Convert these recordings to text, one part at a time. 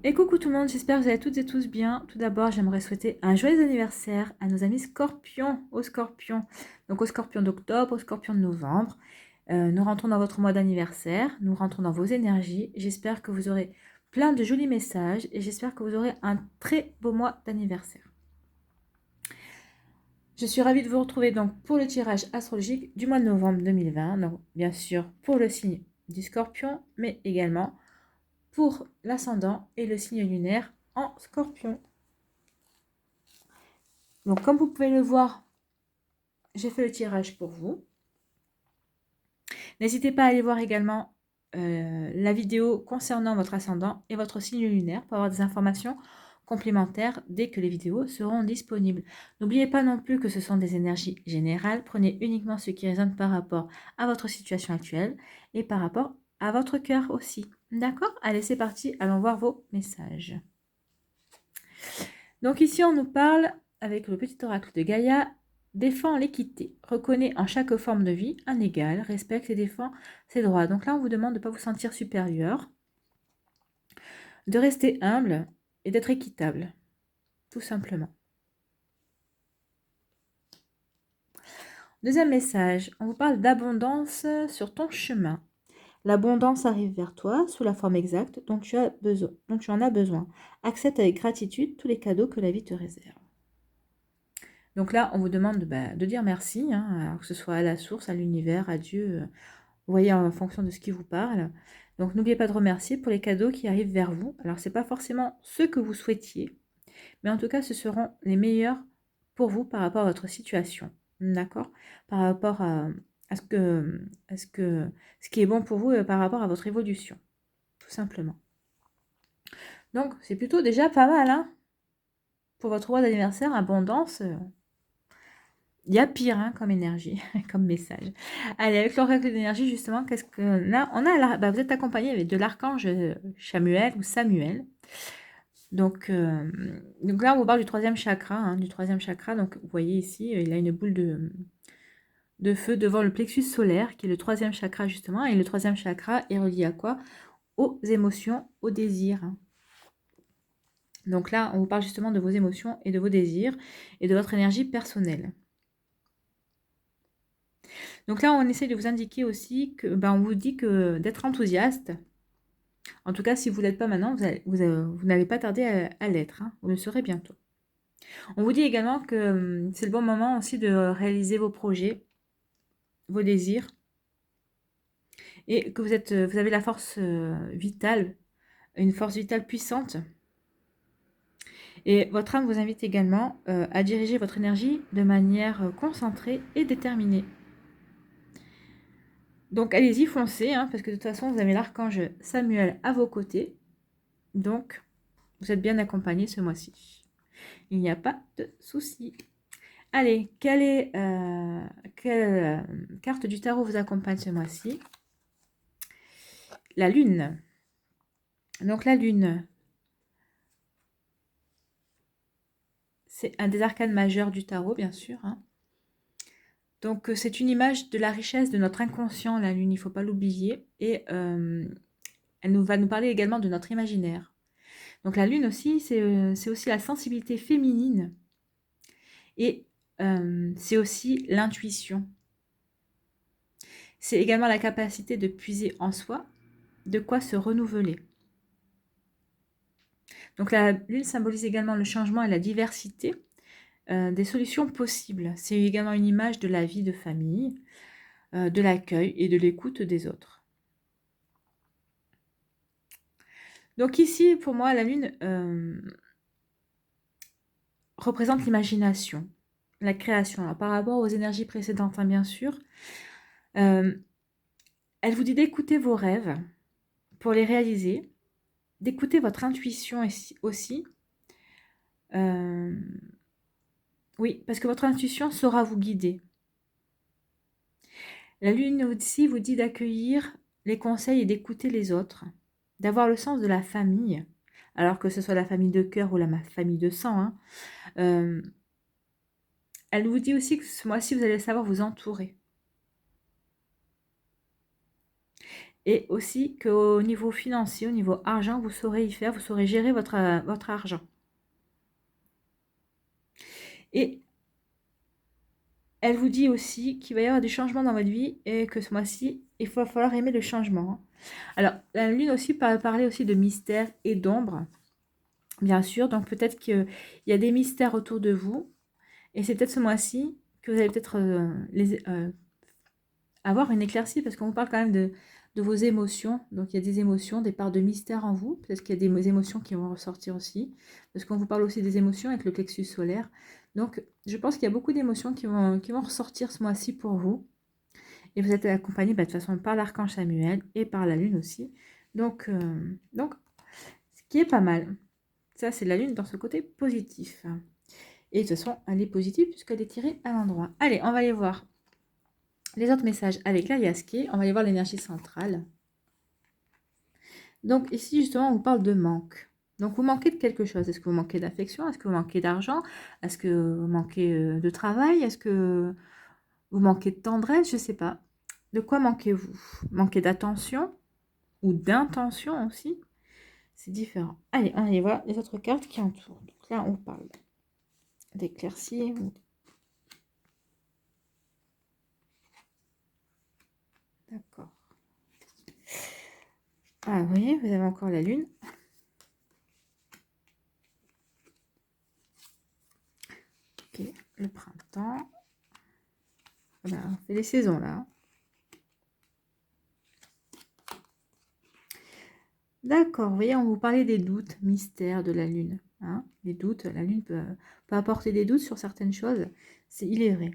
Et coucou tout le monde, j'espère que vous allez toutes et tous bien. Tout d'abord, j'aimerais souhaiter un joyeux anniversaire à nos amis scorpions, aux scorpions. Donc aux scorpions d'octobre, aux scorpions de novembre. Nous rentrons dans votre mois d'anniversaire, nous rentrons dans vos énergies. J'espère que vous aurez plein de jolis messages et j'espère que vous aurez un très beau mois d'anniversaire. Je suis ravie de vous retrouver donc pour le tirage astrologique du mois de novembre 2020. Donc bien sûr pour le signe du scorpion, mais également pour l'ascendant et le signe lunaire en scorpion. Donc comme vous pouvez le voir, j'ai fait le tirage pour vous. N'hésitez pas à aller voir également la vidéo concernant votre ascendant et votre signe lunaire pour avoir des informations complémentaires dès que les vidéos seront disponibles. N'oubliez pas non plus que ce sont des énergies générales. Prenez uniquement ce qui résonne par rapport à votre situation actuelle et par rapport à votre cœur aussi. D'accord? Allez, c'est parti. Allons voir vos messages. Donc ici, on nous parle, avec le petit oracle de Gaïa, défend l'équité, reconnaît en chaque forme de vie un égal, respecte et défend ses droits. Donc là, on vous demande de ne pas vous sentir supérieur, de rester humble et d'être équitable, tout simplement. Deuxième message, on vous parle d'abondance sur ton chemin. L'abondance arrive vers toi sous la forme exacte dont tu en as besoin. Accepte avec gratitude tous les cadeaux que la vie te réserve. Donc là, on vous demande de dire merci, alors que ce soit à la source, à l'univers, à Dieu, vous voyez, en fonction de ce qui vous parle. Donc n'oubliez pas de remercier pour les cadeaux qui arrivent vers vous. Alors ce n'est pas forcément ceux que vous souhaitiez, mais en tout cas, ce seront les meilleurs pour vous par rapport à votre situation. D'accord? Par rapport ce qui est bon pour vous par rapport à votre évolution, tout simplement. Donc c'est plutôt déjà pas mal, hein? Pour votre mois d'anniversaire, abondance. Il y a pire comme énergie, comme message. Allez, avec l'oracle d'énergie, justement, qu'est-ce qu'on a? Vous êtes accompagné de l'archange Chamuel ou Samuel. Donc là, on vous parle du troisième chakra. Donc, vous voyez ici, il a une boule de feu devant le plexus solaire, qui est le troisième chakra, justement. Et le troisième chakra est relié à quoi? Aux émotions, aux désirs. Donc là, on vous parle justement de vos émotions et de vos désirs et de votre énergie personnelle. Donc là, on essaie de vous indiquer aussi que, on vous dit que d'être enthousiaste. En tout cas, si vous ne l'êtes pas maintenant, vous n'avez pas tardé à l'être. Vous le serez bientôt. On vous dit également que c'est le bon moment aussi de réaliser vos projets, vos désirs, et que vous avez la force vitale, une force vitale puissante. Et votre âme vous invite également à diriger votre énergie de manière concentrée et déterminée. Donc allez-y, foncez, parce que de toute façon, vous avez l'archange Samuel à vos côtés. Donc, vous êtes bien accompagné ce mois-ci. Il n'y a pas de souci. Allez, quelle carte du tarot vous accompagne ce mois-ci? La lune. Donc la lune, c'est un des arcanes majeurs du tarot, bien sûr. Donc c'est une image de la richesse de notre inconscient, la lune, il ne faut pas l'oublier. Et elle va nous parler également de notre imaginaire. Donc la lune aussi, c'est aussi la sensibilité féminine. Et c'est aussi l'intuition. C'est également la capacité de puiser en soi, de quoi se renouveler. Donc la lune symbolise également le changement et la diversité des solutions possibles. C'est également une image de la vie de famille, de l'accueil et de l'écoute des autres. Donc ici, pour moi, la lune représente l'imagination, la création. Alors, par rapport aux énergies précédentes, bien sûr, elle vous dit d'écouter vos rêves pour les réaliser, d'écouter votre intuition aussi. Oui, parce que votre intuition saura vous guider. La lune aussi vous dit d'accueillir les conseils et d'écouter les autres, d'avoir le sens de la famille, alors que ce soit la famille de cœur ou la famille de sang. Elle vous dit aussi que ce mois-ci, vous allez savoir vous entourer. Et aussi qu'au niveau financier, au niveau argent, vous saurez y faire, vous saurez gérer votre argent. Et elle vous dit aussi qu'il va y avoir des changements dans votre vie et que ce mois-ci, il va falloir aimer le changement, hein. Alors, la lune aussi parler aussi de mystère et d'ombre, bien sûr. Donc, peut-être qu'il y a des mystères autour de vous. Et c'est peut-être ce mois-ci que vous allez peut-être avoir une éclaircie, parce qu'on vous parle quand même de vos émotions. Donc, il y a des émotions, des parts de mystère en vous. Peut-être qu'il y a des émotions qui vont ressortir aussi, parce qu'on vous parle aussi des émotions avec le plexus solaire. Donc, je pense qu'il y a beaucoup d'émotions qui vont ressortir ce mois-ci pour vous. Et vous êtes accompagné de toute façon par l'archange Samuel et par la lune aussi. Donc, ce qui est pas mal. Ça, c'est la lune dans ce côté positif. Et de toute façon, elle est positive puisqu'elle est tirée à l'endroit. Allez, on va aller voir les autres messages avec la Yaské. On va aller voir l'énergie centrale. Donc ici, justement, on vous parle de manque. Donc vous manquez de quelque chose. Est-ce que vous manquez d'affection? Est-ce que vous manquez d'argent? Est-ce que vous manquez de travail? Est-ce que vous manquez de tendresse? Je ne sais pas. De quoi manquez-vous? Manquez d'attention ou d'intention aussi? C'est différent. Allez, on y va les autres cartes qui entourent. Donc là, on parle d'éclaircie. D'accord. Ah, vous voyez, vous avez encore la lune. Ok, le printemps. Voilà, on fait les saisons là. D'accord, vous voyez, on vous parlait des doutes, mystères de la lune. Hein, les doutes, la lune peut apporter des doutes sur certaines choses. Il est vrai.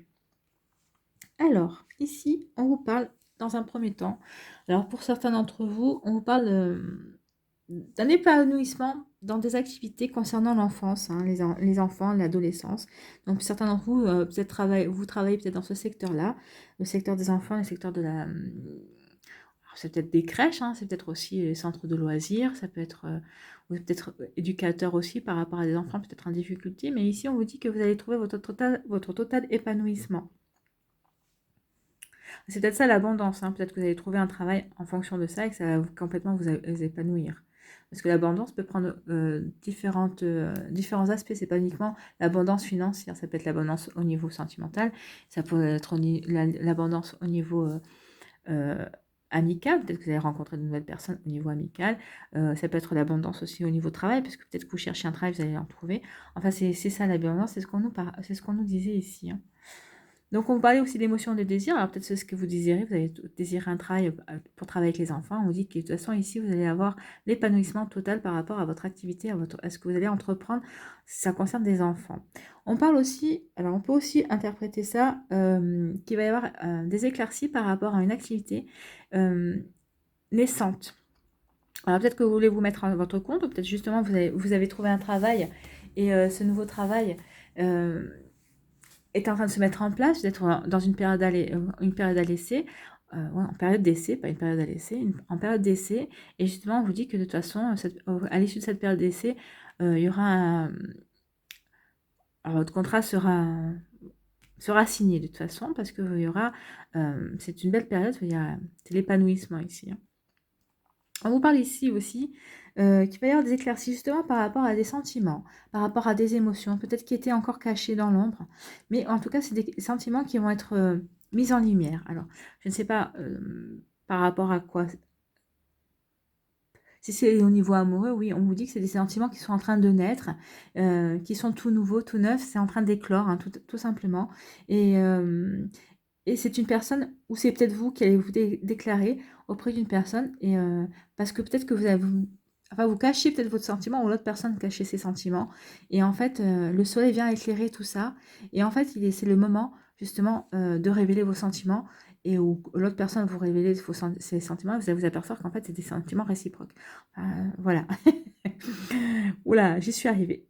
Alors, ici, on vous parle dans un premier temps. Alors, pour certains d'entre vous, on vous parle d'un épanouissement dans des activités concernant l'enfance, hein, les enfants, l'adolescence. Donc, certains d'entre vous, vous travaillez peut-être dans ce secteur-là, le secteur des enfants, le secteur de la... C'est peut-être des crèches, hein, c'est peut-être aussi les centres de loisirs, ça peut être peut-être éducateur aussi par rapport à des enfants peut-être en difficulté, mais ici on vous dit que vous allez trouver votre total épanouissement. C'est peut-être ça l'abondance, hein. Peut-être que vous allez trouver un travail en fonction de ça et que ça va complètement vous épanouir. Parce que l'abondance peut prendre différents aspects. C'est pas uniquement l'abondance financière, ça peut être l'abondance au niveau sentimental, ça peut être l'abondance au niveau amical, peut-être que vous allez rencontrer de nouvelles personnes au niveau amical, ça peut être l'abondance aussi au niveau travail, parce que peut-être que vous cherchez un travail, vous allez en trouver. Enfin, c'est ça l'abondance, c'est ce qu'on nous disait ici, hein. Donc, on parlait aussi d'émotions de désir. Alors, peut-être c'est ce que vous désirez. Vous allez désirer un travail pour travailler avec les enfants. On vous dit que de toute façon, ici, vous allez avoir l'épanouissement total par rapport à votre activité, à ce que vous allez entreprendre si ça concerne des enfants. On parle aussi, alors on peut aussi interpréter ça, qu'il va y avoir des éclaircies par rapport à une activité naissante. Alors, peut-être que vous voulez vous mettre à votre compte, ou peut-être justement vous avez trouvé un travail et ce nouveau travail est en train de se mettre en place, d'être dans une période à l'essai, en période d'essai, pas une période à l'essai, en période d'essai, et justement on vous dit que de toute façon, à l'issue de cette période d'essai, il y aura alors, votre contrat sera signé de toute façon, parce que il y aura, c'est une belle période, c'est l'épanouissement ici, hein. On vous parle ici aussi qu'il va y avoir des éclaircies justement par rapport à des sentiments, par rapport à des émotions, peut-être qui étaient encore cachées dans l'ombre. Mais en tout cas, c'est des sentiments qui vont être mis en lumière. Alors, je ne sais pas par rapport à quoi. Si c'est au niveau amoureux, oui, on vous dit que c'est des sentiments qui sont en train de naître, qui sont tout nouveaux, tout neufs, c'est en train d'éclore, hein, tout simplement. Et, et c'est une personne, ou c'est peut-être vous qui allez vous déclarer auprès d'une personne, et parce que peut-être que enfin, vous cachez peut-être votre sentiment, ou l'autre personne cachait ses sentiments, et en fait, le soleil vient éclairer tout ça, et en fait, c'est le moment, justement, de révéler vos sentiments, et où l'autre personne vous révélez ses sentiments, vous allez vous apercevoir qu'en fait, c'est des sentiments réciproques. Voilà. Oula, j'y suis arrivée.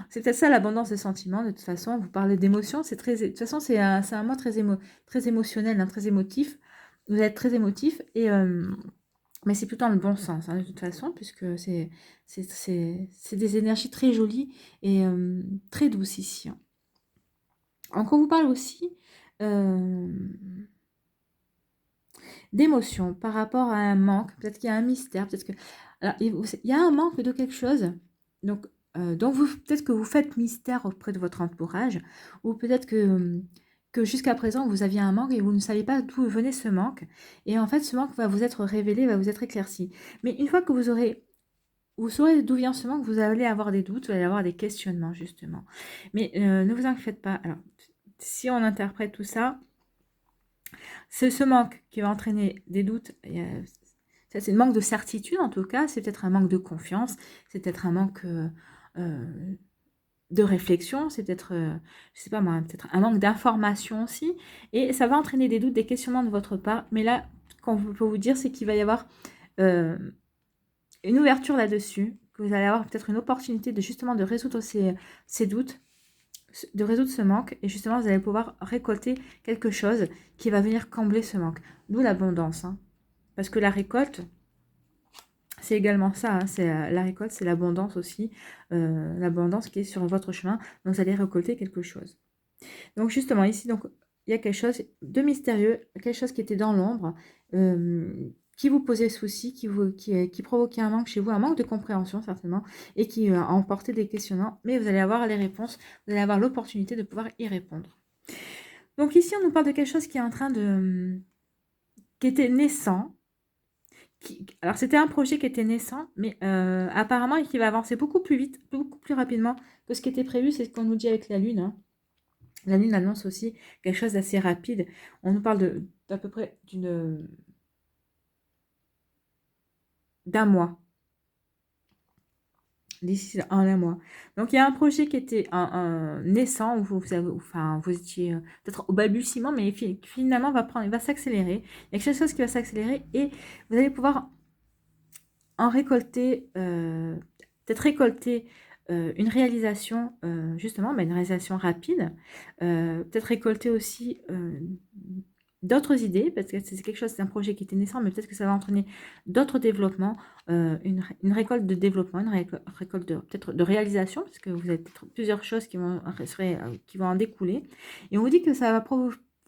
C'est peut-être ça l'abondance de sentiments. De toute façon, vous parlez d'émotions. De toute façon, c'est un mot très émotionnel, hein, très émotif. Vous êtes très émotif, mais c'est plutôt dans le bon sens, hein, de toute façon, puisque c'est des énergies très jolies et très douces ici, hein. Donc, on vous parle aussi d'émotions par rapport à un manque. Peut-être qu'il y a un mystère, peut-être que... Alors, il y a un manque de quelque chose, donc peut-être que vous faites mystère auprès de votre entourage, ou peut-être que jusqu'à présent, vous aviez un manque et vous ne saviez pas d'où venait ce manque. Et en fait, ce manque va vous être révélé, va vous être éclairci. Mais une fois que vous saurez d'où vient ce manque, vous allez avoir des doutes, vous allez avoir des questionnements, justement. Mais ne vous en faites pas. Alors, si on interprète tout ça, c'est ce manque qui va entraîner des doutes. Ça, c'est un manque de certitude, en tout cas. C'est peut-être un manque de confiance. C'est peut-être un manque de réflexion. C'est peut-être, je sais pas moi, peut-être un manque d'information aussi. Et ça va entraîner des doutes, des questionnements de votre part. Mais là, ce qu'on peut vous dire, c'est qu'il va y avoir une ouverture là-dessus. Que vous allez avoir peut-être une opportunité de justement de résoudre ces doutes, de résoudre ce manque, et justement vous allez pouvoir récolter quelque chose qui va venir combler ce manque. D'où l'abondance, hein. Parce que la récolte, c'est également ça, hein. C'est la récolte, c'est l'abondance aussi, l'abondance qui est sur votre chemin, donc vous allez récolter quelque chose. Donc justement ici, donc il y a quelque chose de mystérieux, quelque chose qui était dans l'ombre, qui vous posait souci, qui provoquait un manque chez vous, un manque de compréhension certainement, et qui a emporté des questionnements, mais vous allez avoir les réponses, vous allez avoir l'opportunité de pouvoir y répondre. Donc ici, on nous parle de quelque chose qui est en train de... qui était naissant. Alors c'était un projet qui était naissant, mais apparemment qui va avancer beaucoup plus vite, beaucoup plus rapidement que ce qui était prévu, c'est ce qu'on nous dit avec la Lune, hein. La Lune annonce aussi quelque chose d'assez rapide. On nous parle d'à peu près d'un mois. D'ici un mois. Donc il y a un projet qui était un naissant, où vous étiez peut-être au balbutiement, mais finalement il va s'accélérer. Il y a quelque chose qui va s'accélérer et vous allez pouvoir en récolter, peut-être récolter une réalisation, justement, une réalisation rapide. Peut-être récolter aussi d'autres idées, parce que c'est quelque chose, c'est un projet qui était naissant, mais peut-être que ça va entraîner d'autres développements, une récolte de développement, une récolte peut-être de réalisation, parce que vous avez peut-être plusieurs choses qui vont en découler. Et on vous dit que ça va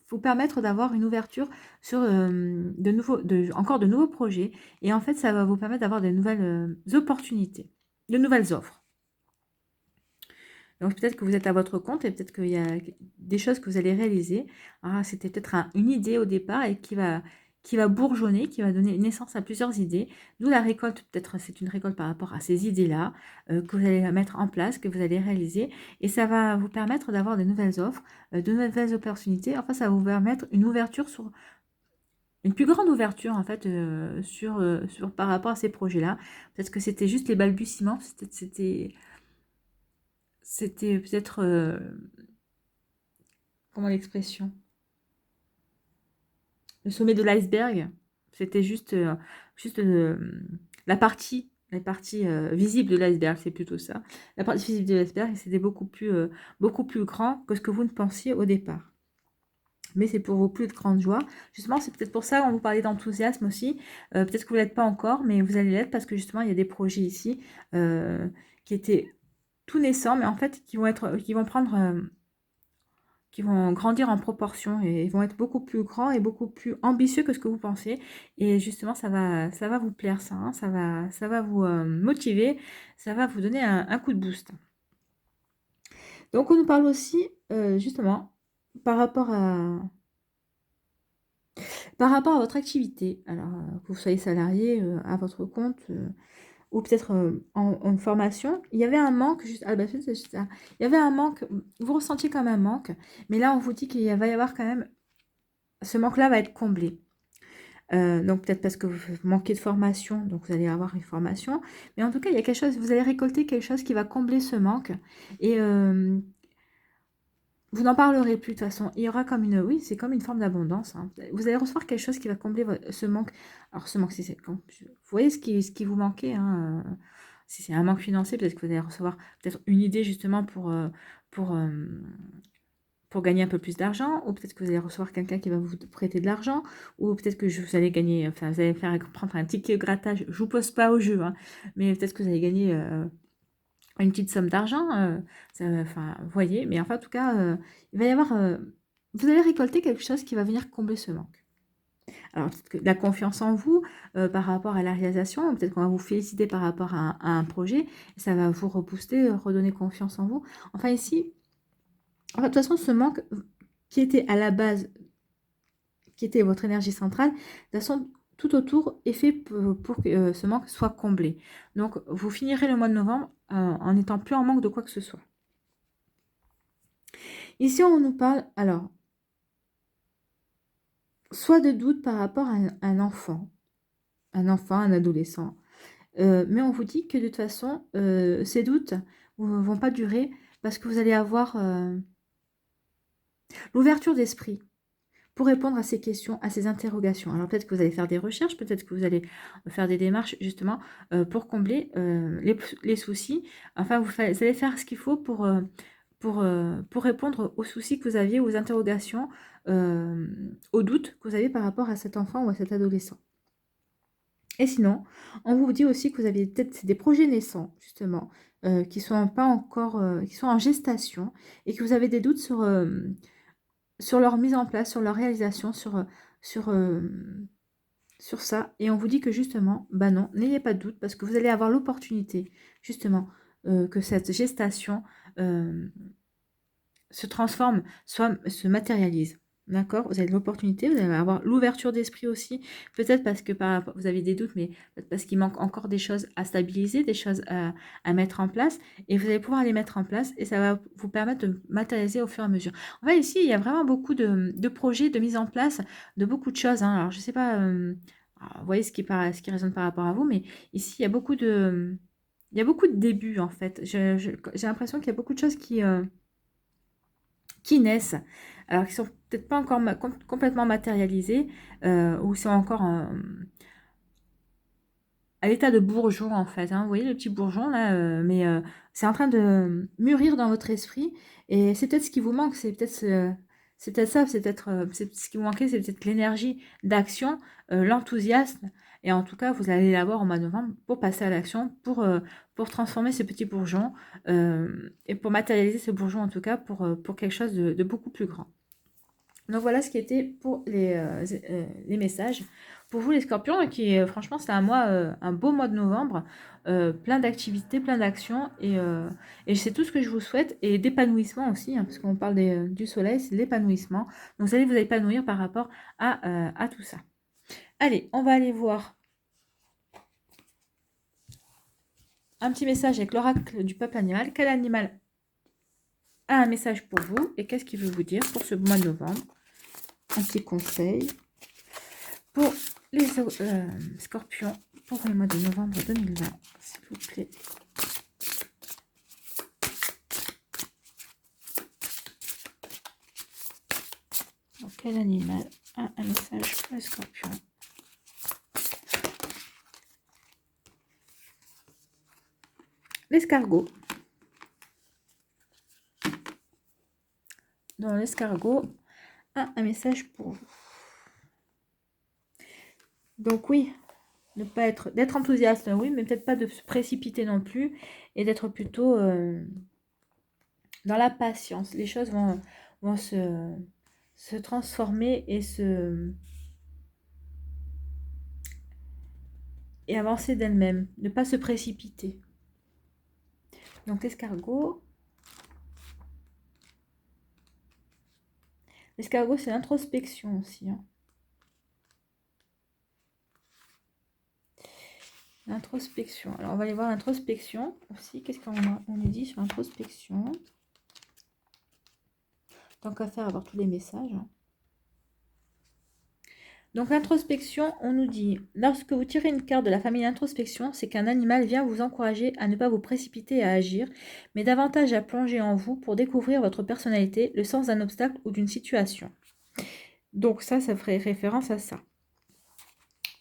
vous permettre d'avoir une ouverture sur encore de nouveaux projets. Et en fait, ça va vous permettre d'avoir de nouvelles opportunités, de nouvelles offres. Donc peut-être que vous êtes à votre compte et peut-être qu'il y a des choses que vous allez réaliser. Ah, c'était peut-être une idée au départ et qui va bourgeonner, qui va donner naissance à plusieurs idées. D'où la récolte, peut-être c'est une récolte par rapport à ces idées-là que vous allez mettre en place, que vous allez réaliser. Et ça va vous permettre d'avoir de nouvelles offres, de nouvelles opportunités. Enfin, ça va vous permettre une ouverture sur... Une plus grande ouverture en fait par rapport à ces projets-là. Peut-être que c'était juste les balbutiements, c'était peut-être, comment l'expression? Le sommet de l'iceberg. C'était juste la partie visible de l'iceberg, c'est plutôt ça. La partie visible de l'iceberg, c'était beaucoup plus grand que ce que vous ne pensiez au départ. Mais c'est pour vos plus de grande joie. Justement, c'est peut-être pour ça qu'on vous parlait d'enthousiasme aussi. Peut-être que vous ne l'êtes pas encore, mais vous allez l'être parce que justement, il y a des projets ici qui étaient tout naissants, mais en fait, qui vont grandir en proportion et ils vont être beaucoup plus grands et beaucoup plus ambitieux que ce que vous pensez. Et justement, ça va vous plaire ça, hein. Ça va vous motiver, ça va vous donner un coup de boost. Donc, on nous parle aussi, justement, par rapport à votre activité. Alors, que vous soyez salarié à votre compte ou peut-être en formation, il y avait un manque, c'est juste ça. Il y avait un manque, vous ressentiez comme un manque, mais là, on vous dit qu'il va y avoir quand même, ce manque-là va être comblé. Donc peut-être parce que vous manquez de formation, donc vous allez avoir une formation. Mais en tout cas, il y a quelque chose, vous allez récolter quelque chose qui va combler ce manque. Et vous n'en parlerez plus de toute façon. Il y aura comme oui, c'est comme une forme d'abondance, hein. Vous allez recevoir quelque chose qui va combler ce manque. Alors ce manque, vous voyez ce qui vous manquait, hein, si c'est un manque financier, peut-être que vous allez recevoir peut-être une idée justement pour, gagner un peu plus d'argent, ou peut-être que vous allez recevoir quelqu'un qui va vous prêter de l'argent, ou peut-être que vous allez gagner, enfin vous allez prendre un ticket grattage. Je vous pose pas au jeu, hein, mais peut-être que vous allez gagner une petite somme d'argent, enfin, vous voyez, mais enfin, en tout cas, il va y avoir, vous allez récolter quelque chose qui va venir combler ce manque. Alors, peut-être que la confiance en vous par rapport à la réalisation, peut-être qu'on va vous féliciter par rapport à un projet, et ça va vous rebooster, redonner confiance en vous. Enfin, ici, de toute façon, ce manque qui était à la base, qui était votre énergie centrale, de toute façon, tout autour est fait pour que ce manque soit comblé. Donc, vous finirez le mois de novembre en n'étant plus en manque de quoi que ce soit. Ici, on nous parle, alors, soit de doutes par rapport à un enfant, un adolescent. Mais on vous dit que de toute façon, ces doutes ne vont pas durer parce que vous allez avoir l'ouverture d'esprit pour répondre à ces questions, à ces interrogations. Alors peut-être que vous allez faire des recherches, peut-être que vous allez faire des démarches justement pour combler les soucis. Enfin, vous allez faire ce qu'il faut pour répondre aux soucis que vous aviez, aux interrogations, aux doutes que vous avez par rapport à cet enfant ou à cet adolescent. Et sinon, on vous dit aussi que vous avez peut-être des projets naissants, justement, qui sont pas encore, qui sont en gestation, et que vous avez des doutes sur leur mise en place, sur leur réalisation, sur, sur ça. Et on vous dit que justement, bah non, n'ayez pas de doute, parce que vous allez avoir l'opportunité, justement, que cette gestation se transforme, soit se matérialise. D'accord? Vous avez l'opportunité, vous allez avoir l'ouverture d'esprit aussi, peut-être parce que vous avez des doutes, mais peut-être parce qu'il manque encore des choses à stabiliser, des choses à mettre en place, et vous allez pouvoir les mettre en place, et ça va vous permettre de matérialiser au fur et à mesure. En fait, ici, il y a vraiment beaucoup de projets, de mise en place, de beaucoup de choses, hein. Alors, je ne sais pas, vous voyez ce qui résonne par rapport à vous, mais ici, il y a beaucoup de débuts, en fait. J'ai l'impression qu'il y a beaucoup de choses qui naissent, alors qui sont peut-être pas encore complètement matérialisées, ou sont encore à l'état de bourgeon en fait, hein. Vous voyez le petit bourgeon là, mais c'est en train de mûrir dans votre esprit, et c'est peut-être ce qui vous manque, c'est peut-être ça, c'est peut-être ce qui vous manquait, c'est peut-être l'énergie d'action, l'enthousiasme, et en tout cas vous allez l'avoir au mois de novembre pour passer à l'action, pour transformer ce petit bourgeon, et pour matérialiser ce bourgeon en tout cas pour quelque chose de beaucoup plus grand. Donc voilà ce qui était pour les messages. Pour vous les scorpions, qui franchement c'est un beau mois de novembre, plein d'activités, plein d'actions, et c'est tout ce que je vous souhaite, et d'épanouissement aussi, hein, parce qu'on parle du soleil, c'est l'épanouissement. Donc vous allez vous épanouir par rapport à tout ça. Allez, on va aller voir un petit message avec l'oracle du peuple animal. Quel animal a un message pour vous et qu'est-ce qu'il veut vous dire pour ce mois de novembre? Un petit conseil pour les scorpions pour le mois de novembre 2020, s'il vous plaît. Donc, quel animal a un message pour les scorpions? L'escargot. Donc l'escargot a un message pour vous. Donc oui, d'être enthousiaste, oui, mais peut-être pas de se précipiter non plus, et d'être plutôt dans la patience. Les choses vont se transformer et avancer d'elles-mêmes. Ne pas se précipiter. Donc l'escargot. L'escargot, c'est l'introspection aussi, hein. L'introspection. Alors, on va aller voir l'introspection aussi. Qu'est-ce qu'on nous dit sur l'introspection? Tant qu'à faire, avoir tous les messages, hein. Donc, l'introspection, on nous dit, lorsque vous tirez une carte de la famille introspection, c'est qu'un animal vient vous encourager à ne pas vous précipiter et à agir, mais davantage à plonger en vous pour découvrir votre personnalité, le sens d'un obstacle ou d'une situation. Donc, ça ferait référence à ça,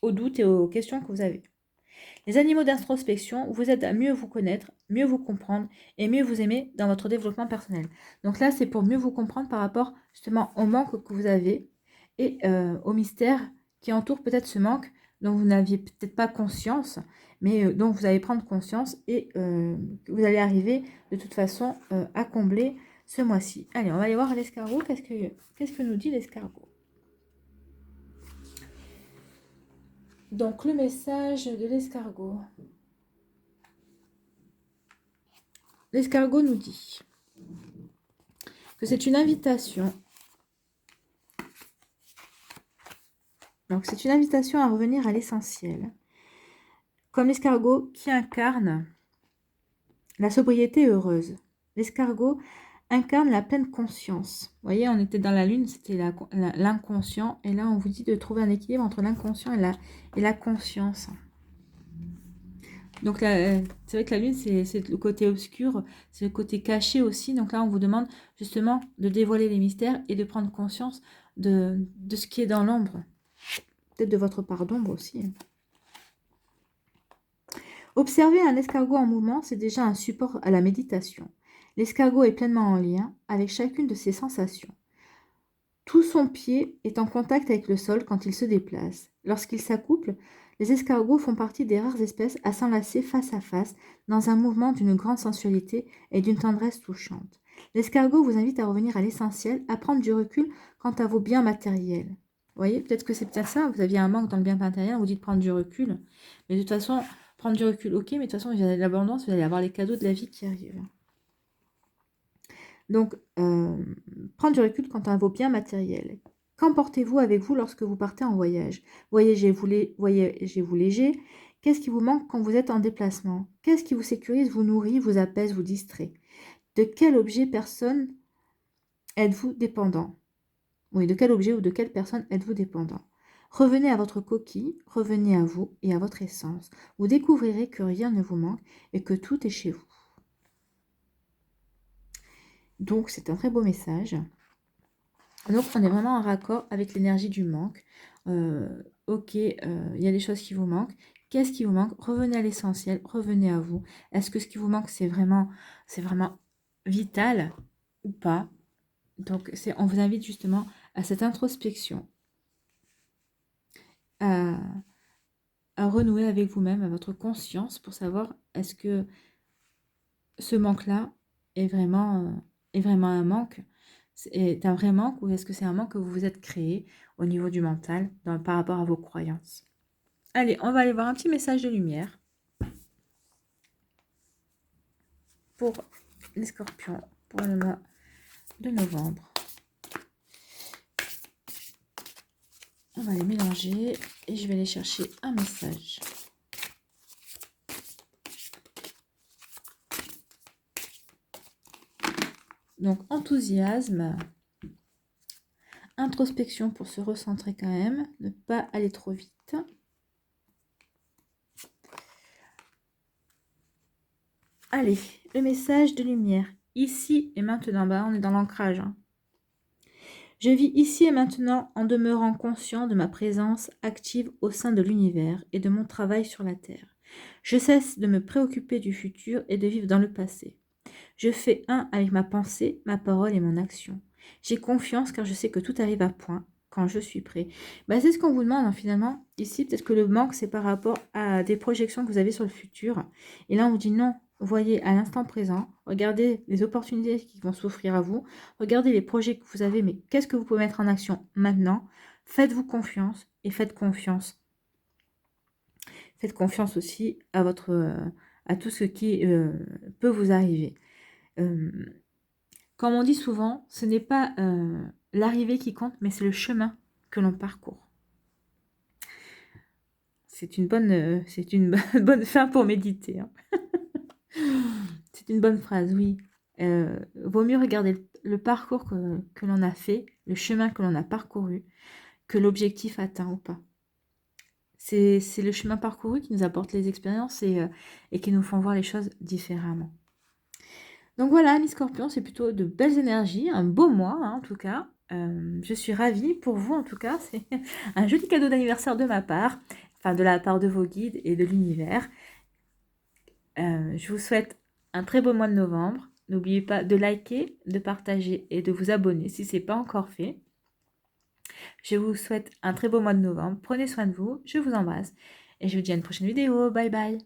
aux doutes et aux questions que vous avez. Les animaux d'introspection vous aident à mieux vous connaître, mieux vous comprendre et mieux vous aimer dans votre développement personnel. Donc là, c'est pour mieux vous comprendre par rapport justement au manque que vous avez et au mystère qui entoure peut-être ce manque dont vous n'aviez peut-être pas conscience, mais dont vous allez prendre conscience et vous allez arriver de toute façon à combler ce mois-ci. Allez, on va aller voir l'escargot. Qu'est-ce que nous dit l'escargot? Donc, le message de l'escargot. L'escargot nous dit que c'est une invitation. Donc, c'est une invitation à revenir à l'essentiel. Comme l'escargot qui incarne la sobriété heureuse. L'escargot incarne la pleine conscience. Vous voyez, on était dans la lune, c'était l'inconscient. Et là, on vous dit de trouver un équilibre entre l'inconscient et la conscience. Donc là, c'est vrai que la lune, c'est le côté obscur, c'est le côté caché aussi. Donc là, on vous demande justement de dévoiler les mystères et de prendre conscience de ce qui est dans l'ombre. Peut-être de votre part d'ombre aussi. Observer un escargot en mouvement, c'est déjà un support à la méditation. L'escargot est pleinement en lien avec chacune de ses sensations. Tout son pied est en contact avec le sol quand il se déplace. Lorsqu'il s'accouple, les escargots font partie des rares espèces à s'enlacer face à face dans un mouvement d'une grande sensualité et d'une tendresse touchante. L'escargot vous invite à revenir à l'essentiel, à prendre du recul quant à vos biens matériels. Vous voyez, peut-être que c'est peut-être ça, vous aviez un manque dans le bien matériel, on vous dit de prendre du recul. Mais de toute façon, prendre du recul, ok, mais de toute façon, vous avez de l'abondance, vous allez avoir les cadeaux de la vie qui arrivent. Donc, prendre du recul quant à vos biens matériels. Qu'emportez-vous avec vous lorsque vous partez en voyage? Voyagez-vous léger? Qu'est-ce qui vous manque quand vous êtes en déplacement? Qu'est-ce qui vous sécurise, vous nourrit, vous apaise, vous distrait? De quel objet, personne êtes-vous dépendant? Oui, de quel objet ou de quelle personne êtes-vous dépendant? Revenez à votre coquille, revenez à vous et à votre essence. Vous découvrirez que rien ne vous manque et que tout est chez vous. Donc, c'est un très beau message. Donc, on est vraiment en raccord avec l'énergie du manque. Ok, il y a des choses qui vous manquent. Qu'est-ce qui vous manque? Revenez à l'essentiel, revenez à vous. Est-ce que ce qui vous manque, c'est vraiment vital ou pas? Donc, on vous invite justement à cette introspection, à renouer avec vous-même, à votre conscience pour savoir est-ce que ce manque-là est vraiment un manque, est un vrai manque ou est-ce que c'est un manque que vous vous êtes créé au niveau du mental par rapport à vos croyances. Allez, on va aller voir un petit message de lumière pour les scorpions pour le mois de novembre. On va les mélanger et je vais aller chercher un message. Donc, enthousiasme, introspection pour se recentrer quand même, ne pas aller trop vite. Allez, le message de lumière, ici et maintenant, bah, on est dans l'ancrage. Hein. Je vis ici et maintenant en demeurant conscient de ma présence active au sein de l'univers et de mon travail sur la Terre. Je cesse de me préoccuper du futur et de vivre dans le passé. Je fais un avec ma pensée, ma parole et mon action. J'ai confiance car je sais que tout arrive à point quand je suis prêt. Bah, c'est ce qu'on vous demande hein, finalement. Ici, peut-être que le manque, c'est par rapport à des projections que vous avez sur le futur. Et là, on vous dit non, voyez à l'instant présent, regardez les opportunités qui vont s'offrir à vous, regardez les projets que vous avez, mais qu'est-ce que vous pouvez mettre en action maintenant? Faites-vous confiance et faites confiance. Faites confiance aussi à à tout ce qui peut vous arriver. Comme on dit souvent, ce n'est pas l'arrivée qui compte, mais c'est le chemin que l'on parcourt. C'est une bonne bonne fin pour méditer. Hein. C'est une bonne phrase, oui. Vaut mieux regarder le parcours que l'on a fait, le chemin que l'on a parcouru, que l'objectif atteint ou pas. C'est le chemin parcouru qui nous apporte les expériences et qui nous font voir les choses différemment. Donc voilà, les scorpions, c'est plutôt de belles énergies, un beau mois hein, en tout cas. Je suis ravie pour vous en tout cas, c'est un joli cadeau d'anniversaire de ma part, enfin de la part de vos guides et de l'univers. Je vous souhaite un très beau mois de novembre. N'oubliez pas de liker, de partager et de vous abonner si ce n'est pas encore fait. Je vous souhaite un très beau mois de novembre. Prenez soin de vous, je vous embrasse et je vous dis à une prochaine vidéo. Bye bye.